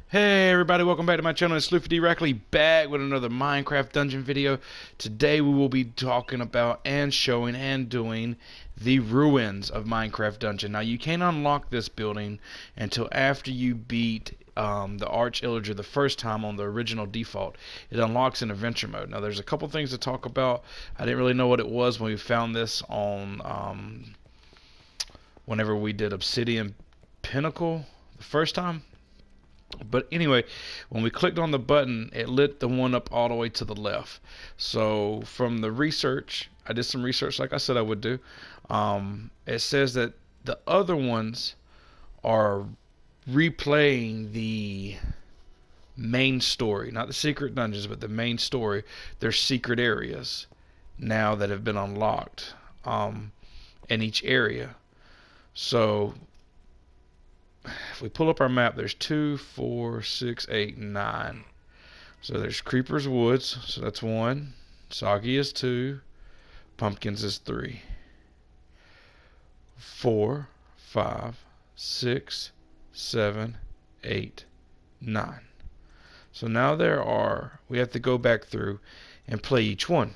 Hey everybody, welcome back to my channel. It's LuffyDRackley back with another Minecraft dungeon video. Today we will be talking about and showing and doing the ruins of Minecraft Dungeon. Now you can't unlock this building until after you beat the Arch Illager the first time on the original default. It unlocks in adventure mode. Now there's a couple things to talk about. I didn't really know what it was when we found this on whenever we did Obsidian Pinnacle the first time. But anyway, when we clicked on the button, it lit the one up all the way to the left. So from the research, I did some research like I said I would do. It says that the other ones are replaying the main story, not the secret dungeons, but the main story. They're secret areas now that have been unlocked in each area. So if we pull up our map, there's 2, 4, 6, 8, 9. So there's Creeper's Woods, so that's 1. Soggy is 2. Pumpkins is 3. 4, 5, 6, 7, 8, 9. So now we have to go back through and play each one.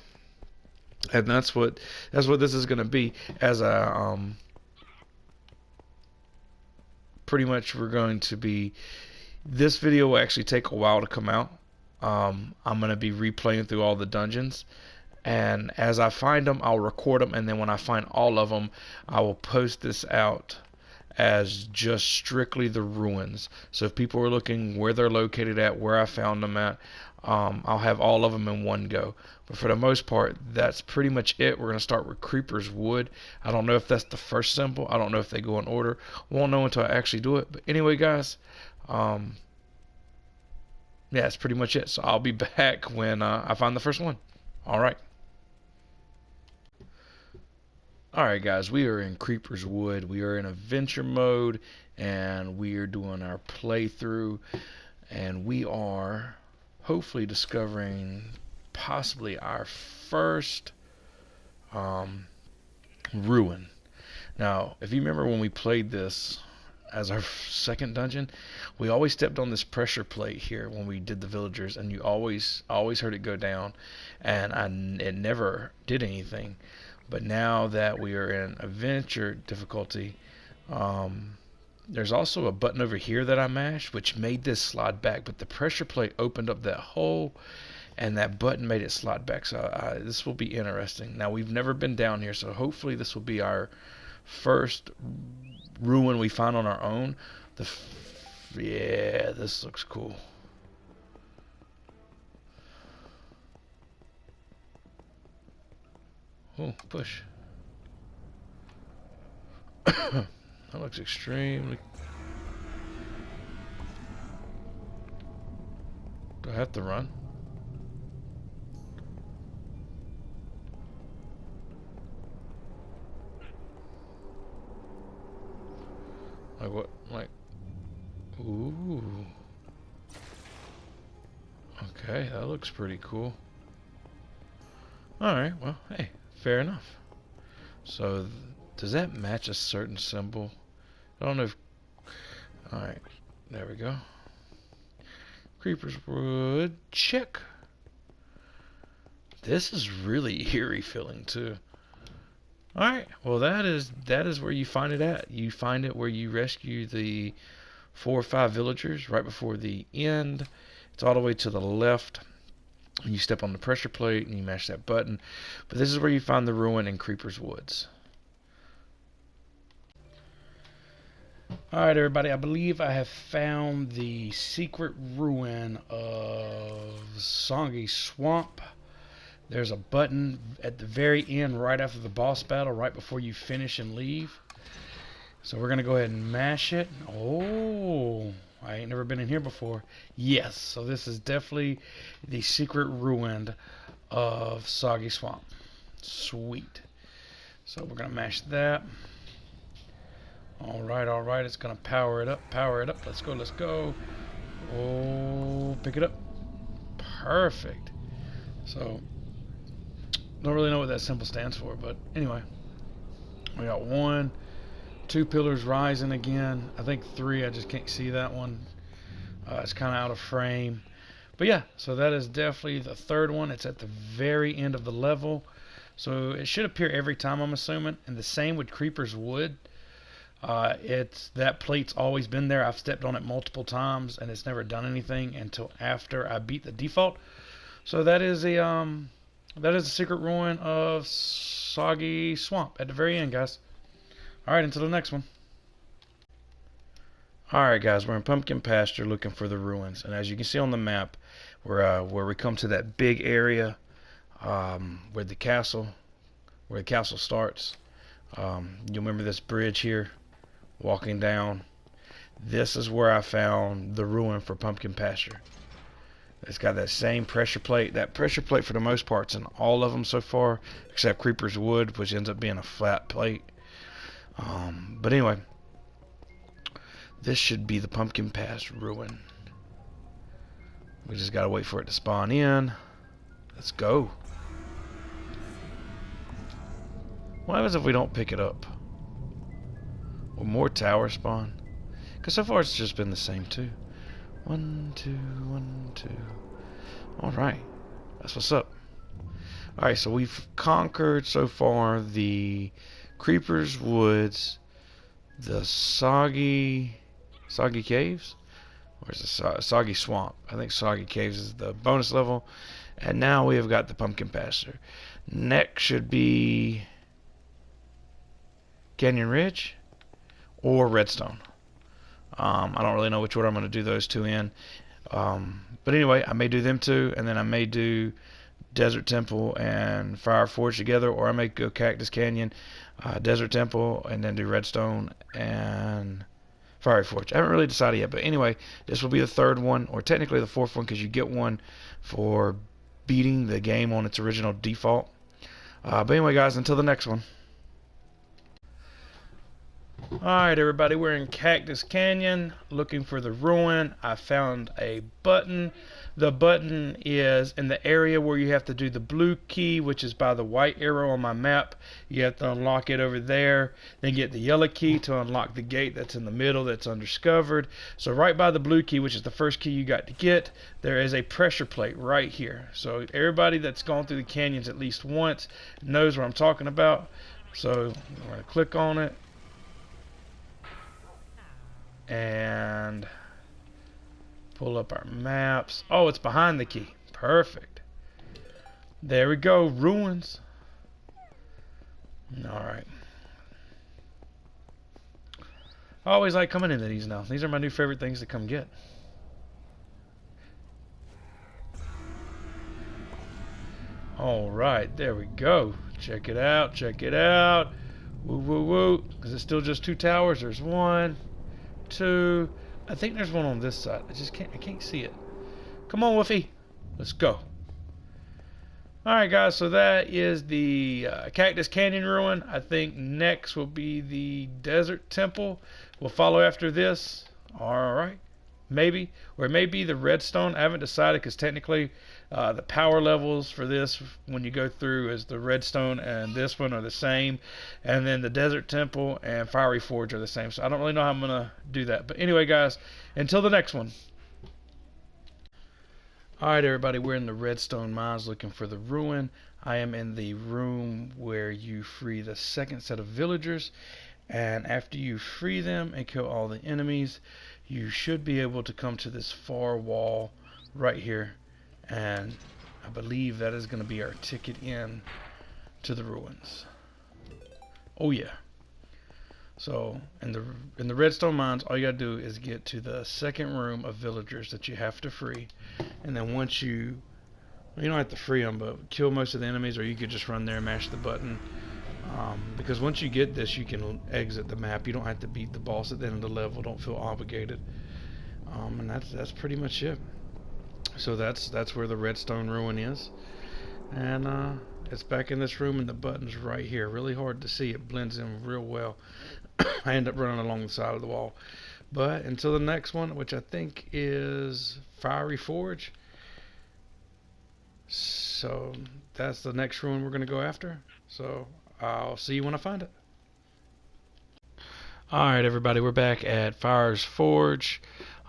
And that's what this is going to be. As a pretty much we're going to be, this video will actually take a while to come out. I'm going to be replaying through all the dungeons, and as I find them I'll record them, and then when I find all of them I will post this out as just strictly the ruins. So if people are looking where they're located at, where I found them at, I'll have all of them in one go. But for the most part, that's pretty much it. We're going to start with Creeper's Wood. I don't know if that's the first symbol. I don't know if they go in order. Won't know until I actually do it. But anyway, guys, yeah, that's pretty much it. So I'll be back when I find the first one. All right. Alright guys, we are in Creeper's Wood. We are in adventure mode, and we are doing our playthrough, and we are hopefully discovering possibly our first ruin. Now, if you remember when we played this as our second dungeon, we always stepped on this pressure plate here when we did the villagers, and you always heard it go down, and it never did anything. But now that we are in adventure difficulty, there's also a button over here that I mashed, which made this slide back. But the pressure plate opened up that hole, and that button made it slide back. So this will be interesting. Now, we've never been down here, so hopefully this will be our first ruin we find on our own. Yeah, this looks cool. Oh, push. That looks extremely... Do I have to run? Like what? Like... Ooh. Okay, that looks pretty cool. Alright, well, hey. Fair enough. So, does that match a certain symbol? I don't know if... Alright, there we go. Creeper's Wood, check. This is really eerie feeling too. Alright, well that is where you find it at. You find it where you rescue the 4 or 5 villagers right before the end. It's all the way to the left. You step on the pressure plate and you mash that button. But this is where you find the ruin in Creeper's Woods. Alright everybody, I believe I have found the secret ruin of Soggy Swamp. There's a button at the very end right after the boss battle, right before you finish and leave. So we're going to go ahead and mash it. Oh, I ain't never been in here before. Yes, so this is definitely the secret ruin of Soggy Swamp. Sweet. So we're going to mash that. Alright, it's going to power it up, Let's go. Oh, pick it up. Perfect. So, don't really know what that symbol stands for, but anyway. We got 1, 2 pillars rising again. I think 3, I just can't see that one. It's kind of out of frame. But yeah, so that is definitely the third one. It's at the very end of the level. So it should appear every time, I'm assuming. And the same with Creeper's Wood. That plate's always been there. I've stepped on it multiple times and it's never done anything until after I beat the default. So that is a secret ruin of Soggy Swamp at the very end, guys. Alright, until the next one. Alright guys, we're in Pumpkin Pasture looking for the ruins, and as you can see on the map, where we come to that big area where the castle starts. You remember this bridge here, walking down. This is where I found the ruin for Pumpkin Pasture. It's got that same pressure plate. That pressure plate for the most part's in all of them so far, except Creeper's Wood, which ends up being a flat plate. But anyway, this should be the Pumpkin Pass ruin. We just gotta wait for it to spawn in. Let's go. What happens if we don't pick it up? Will more towers spawn? Because so far it's just been the same two. 1, 2, 1, 2. Alright. That's what's up. Alright, so we've conquered so far the Creeper's Woods, the Soggy Caves, or is it Soggy Swamp? I think Soggy Caves is the bonus level, and now we have got the Pumpkin Pasture. Next should be Canyon Ridge or Redstone. I don't really know which order I'm going to do those two in, but anyway, I may do them two, and then I may do Desert Temple and Fire Forge together, or I may go Cactus Canyon, Desert Temple, and then do Redstone and Fire Forge. I haven't really decided yet, but anyway, this will be the third one, or technically the fourth one, because you get one for beating the game on its original default. But anyway, guys, until the next one. Alright everybody, we're in Cactus Canyon looking for the ruin. I found a button. The button is in the area where you have to do the blue key, which is by the white arrow on my map. You have to unlock it over there, then get the yellow key to unlock the gate that's in the middle that's undiscovered. So right by the blue key, which is the first key you got to get, there is a pressure plate right here. So everybody that's gone through the canyons at least once knows what I'm talking about. So I'm going to click on it and pull up our maps. Oh, it's behind the key. Perfect. There we go. Ruins. Alright. I always like coming into these now. These are my new favorite things to come get. Alright, there we go. Check it out. Check it out. Woo, woo, woo. Because it's still just two towers. There's 1, 2. I think there's one on this side. I can't see it. Come on, Woofy. Let's go. Alright, guys. So that is the Cactus Canyon ruin. I think next will be the Desert Temple. We'll follow after this. Alright. Maybe. Or it may be the Redstone. I haven't decided because technically the power levels for this when you go through is the Redstone and this one are the same. And then the Desert Temple and Fiery Forge are the same. So I don't really know how I'm going to do that. But anyway, guys, until the next one. Alright, everybody, we're in the Redstone mines looking for the ruin. I am in the room where you free the second set of villagers. And after you free them and kill all the enemies, you should be able to come to this far wall right here, and I believe that is going to be our ticket in to the ruins. Oh yeah. So in the Redstone mines, all you gotta do is get to the second room of villagers that you have to free, and then once you don't have to free them, but kill most of the enemies, or you could just run there and mash the button. Because once you get this, you can exit the map. You don't have to beat the boss at the end of the level. Don't feel obligated. And that's pretty much it. So that's where the Redstone ruin is, and it's back in this room, and the button's right here. Really hard to see. It blends in real well. I end up running along the side of the wall. But until the next one, which I think is Fiery Forge. So that's the next ruin we're going to go after. So I'll see you when I find it. Alright everybody, we're back at Fire's Forge.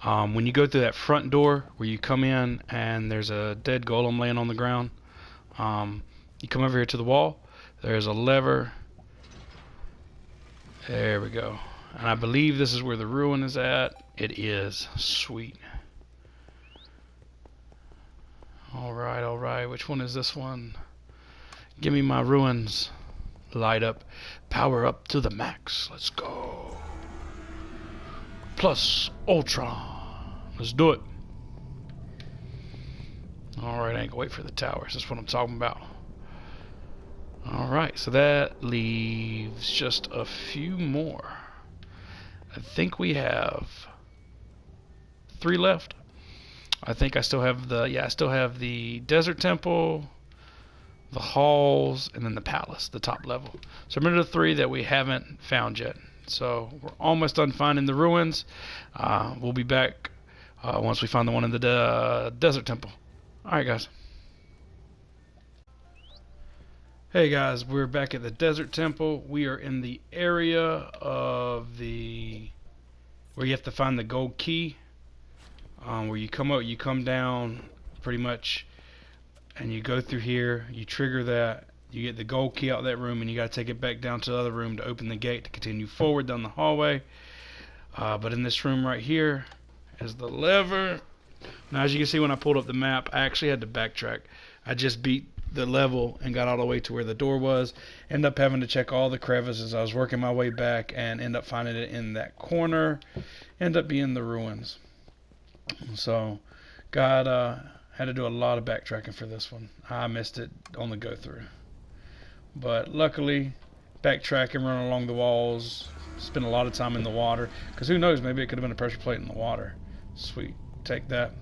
When you go through that front door where you come in and there's a dead golem laying on the ground, you come over here to the wall. There's a lever. There we go. And I believe this is where the ruin is at. It is. Sweet. Alright, alright. Which one is this one? Give me my ruins. Light up. Power up to the max. Let's go. Plus Ultra. Let's do it. Alright, I ain't gonna wait for the towers. That's what I'm talking about. Alright, so that leaves just a few more. I think we have 3 left. I think I still have the Desert Temple, the halls, and then the palace, the top level. So remember the 3 that we haven't found yet. So we're almost done finding the ruins. We'll be back once we find the one in the Desert Temple. Alright guys. Hey guys, we're back at the Desert Temple. We are in the area of where you have to find the gold key. Where you come up, you come down pretty much, and you go through here, you trigger that, you get the gold key out of that room, and you got to take it back down to the other room to open the gate to continue forward down the hallway. But in this room right here is the lever. Now as you can see, when I pulled up the map, I actually had to backtrack. I just beat the level and got all the way to where the door was. End up having to check all the crevices. I was working my way back and end up finding it in that corner. End up being the ruins. So had to do a lot of backtracking for this one. I missed it on the go through, but luckily backtracking, running along the walls, spent a lot of time in the water, because who knows, maybe it could have been a pressure plate in the water. Sweet, take that.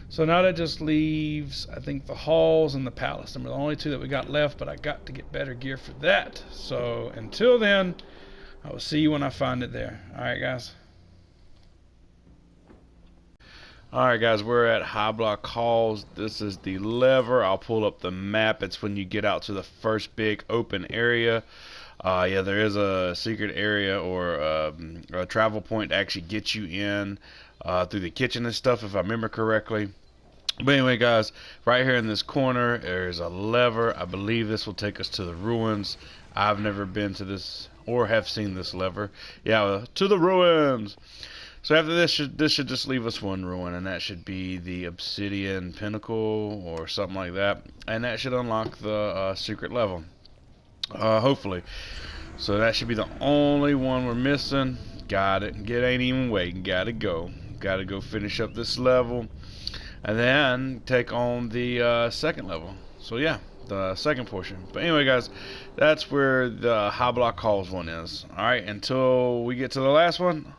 So now that just leaves, I think, the halls and the palace. Them are the only 2 that we got left, but I got to get better gear for that. So until then, I will see you when I find it there. Alright guys. Alright guys, we're at High Block Halls. This is the lever. I'll pull up the map. It's when you get out to the first big open area. Yeah, there is a secret area or a travel point to actually get you in through the kitchen and stuff, if I remember correctly. But anyway guys, right here in this corner there's a lever. I believe this will take us to the ruins. I've never been to this or have seen this lever. Yeah, to the ruins. So after this should just leave us 1 ruin, and that should be the Obsidian Pinnacle or something like that, and that should unlock the secret level, hopefully. So that should be the only one we're missing. Got it. Ain't even waiting. Gotta go finish up this level, and then take on the second level. So yeah, the second portion. But anyway guys, that's where the High Block Halls one is. Alright, until we get to the last one.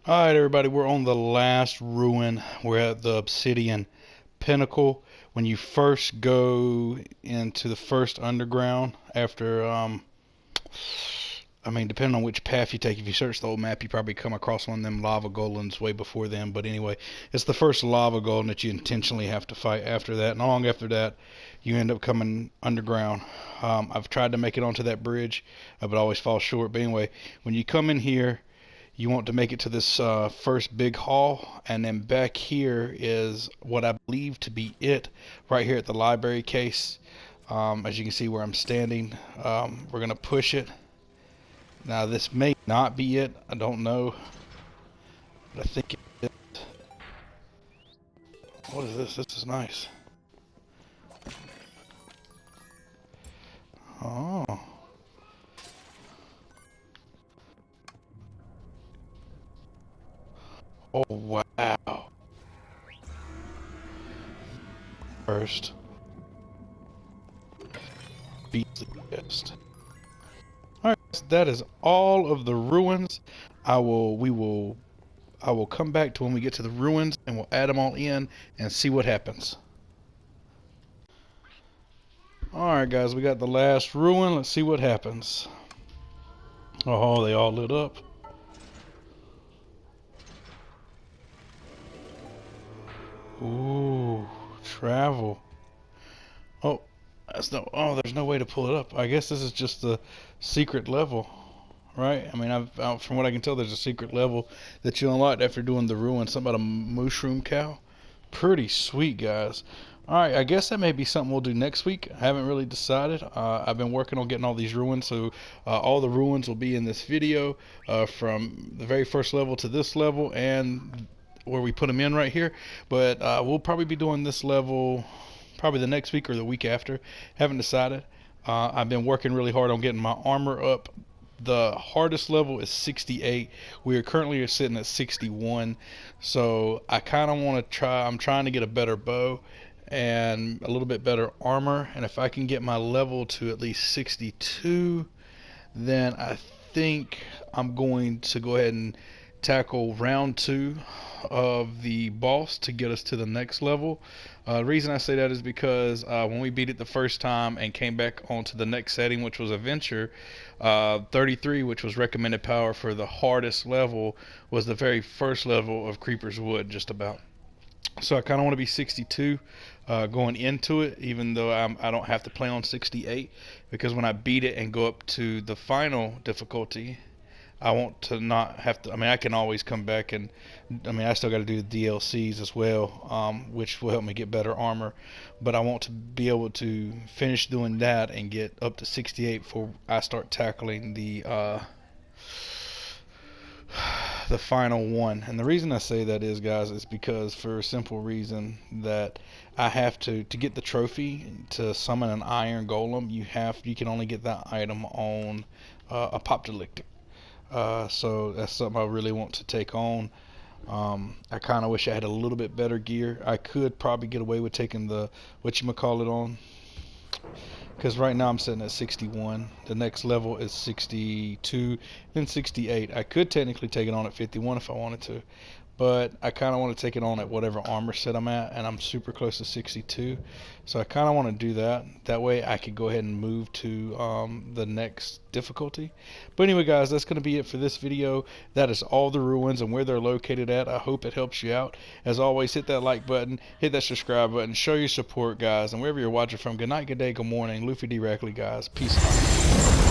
Alright everybody, we're on the last ruin. We're at the Obsidian Pinnacle. When you first go into the first underground, after I mean, depending on which path you take, if you search the old map, you probably come across one of them lava golems way before them. But anyway, it's the first lava golem that you intentionally have to fight after that. And long after that, you end up coming underground. I've tried to make it onto that bridge, but always fall short. But anyway, when you come in here, you want to make it to this first big hall, and then back here is what I believe to be it, right here at the library case. As you can see where I'm standing, we're going to push it. Now this may not be it, I don't know, but I think it is. What is this? This is nice. Oh. Oh wow. First. Beat the best. Alright, that is all of the ruins. I will come back to when we get to the ruins, and we'll add them all in and see what happens. Alright guys, we got the last ruin. Let's see what happens. Oh, they all lit up. Ooh, travel. Oh, there's no way to pull it up. I guess this is just the secret level right? I mean, from what I can tell, there's a secret level that you unlocked after doing the ruin. Something about a mushroom cow. Pretty sweet, guys. Alright, I guess that may be something we'll do next week. I haven't really decided. I've been working on getting all these ruins, so all the ruins will be in this video, from the very first level to this level and where we put them in right here. But we'll probably be doing this level probably the next week or the week after. Haven't decided. I've been working really hard on getting my armor up. The hardest level is 68. We are currently sitting at 61. So I kind of want to try. I'm trying to get a better bow and a little bit better armor. And if I can get my level to at least 62, then I think I'm going to go ahead and tackle round 2 of the boss to get us to the next level. The reason I say that is because when we beat it the first time and came back onto the next setting, which was Adventure, 33, which was recommended power for the hardest level, was the very first level of Creeper's Wood, just about. So I kind of want to be 62 going into it, even though I don't have to play on 68, because when I beat it and go up to the final difficulty, I want to not have to. I mean, I can always come back and, I mean, I still got to do the DLCs as well, which will help me get better armor. But I want to be able to finish doing that and get up to 68 before I start tackling the final one. And the reason I say that is, guys, is because for a simple reason that I have to get the trophy to summon an iron golem. You can only get that item on Apocalyptic. So that's something I really want to take on. I kind of wish I had a little bit better gear. I could probably get away with taking the whatchamacallit on, because right now I'm sitting at 61. The next level is 62, then 68. I could technically take it on at 51 if I wanted to, but I kind of want to take it on at whatever armor set I'm at, and I'm super close to 62. So I kind of want to do that. That way I could go ahead and move to the next difficulty. But anyway, guys, that's going to be it for this video. That is all the ruins and where they're located at. I hope it helps you out. As always, hit that like button, hit that subscribe button, show your support, guys. And wherever you're watching from, good night, good day, good morning. LuffyDRackley, guys. Peace out.